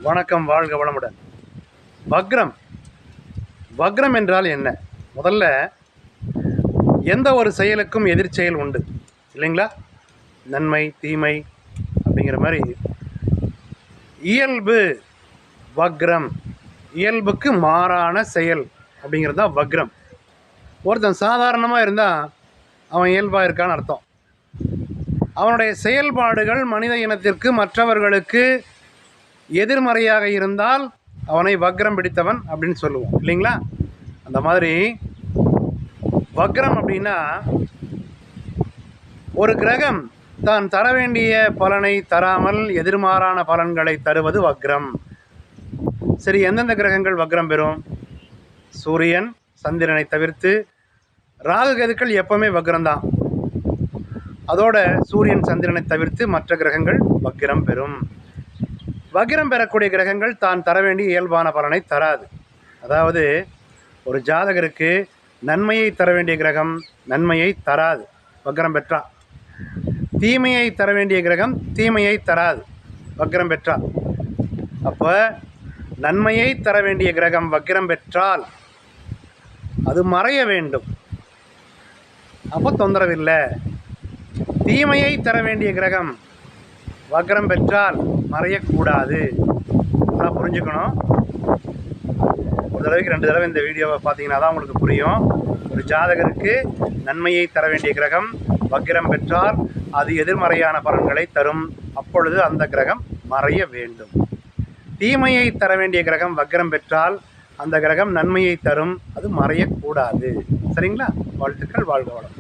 வணக்கம், வாழ்க வளமுடன். வக்ரம் வக்ரம் என்றால் என்ன? முதல்ல எந்த ஒரு செயலுக்கும் எதிர்ச்செயல் உண்டு இல்லைங்களா? நன்மை தீமை அப்படிங்கிற மாதிரி இயல்பு வக்ரம், இயல்புக்கு மாறான செயல் அப்படிங்கிறது தான் வக்ரம். ஒருத்தன் சாதாரணமாக இருந்தால் அவன் இயல்பாக இருக்கான்னு அர்த்தம். அவனுடைய செயல்பாடுகள் மனித இனத்திற்கு மற்றவர்களுக்கு எதிர்மறையாக இருந்தால் அவனை வக்ரம் பிடித்தவன் அப்படின்னு சொல்லுவோம் இல்லைங்களா? அந்த மாதிரி வக்ரம் அப்படின்னா ஒரு கிரகம் தான் தர வேண்டிய பலனை தராமல் எதிர்மாறான பலன்களை தருவது வக்ரம். சரி, எந்தெந்த கிரகங்கள் வக்ரம் பெறும்? சூரியன் சந்திரனை தவிர்த்து ராகு கேதுக்கள் எப்பவுமே வக்ரம்தான். அதோட சூரியன் சந்திரனை தவிர்த்து மற்ற கிரகங்கள் வக்ரம் பெறும். வக்ரம் பெறக்கூடிய கிரகங்கள் தான் தர வேண்டிய இயல்பான பலனை தராது. அதாவது ஒரு ஜாதகருக்கு நன்மையை தர வேண்டிய கிரகம் நன்மையை தராது, வக்ரம் பெற்றா. தீமையை தர வேண்டிய கிரகம் தீமையை தராது, வக்ரம் பெற்றால். அப்போ நன்மையை தர வேண்டிய கிரகம் வக்ரம் பெற்றால் அது மறைய வேண்டும், அப்போ தொந்தரவில்லை. தீமையை தர வேண்டிய கிரகம் வக்ரம் பெற்றால் மறையக்கூடாது. அதான் புரிஞ்சுக்கணும். ஒரு தடவைக்கு 2 தடவை இந்த வீடியோவை பார்த்தீங்கன்னா தான் உங்களுக்கு புரியும். ஒரு ஜாதகருக்கு நன்மையை தர வேண்டிய கிரகம் வக்ரம் பெற்றால் அது எதிர்மறையான பலன்களை தரும், அப்பொழுது அந்த கிரகம் மறைய வேண்டும். தீமையை தர வேண்டிய கிரகம் வக்ரம் பெற்றால் அந்த கிரகம் நன்மையை தரும், அது மறையக்கூடாது. சரிங்களா? வாழ்த்துக்கள், வாழ்க வளம்.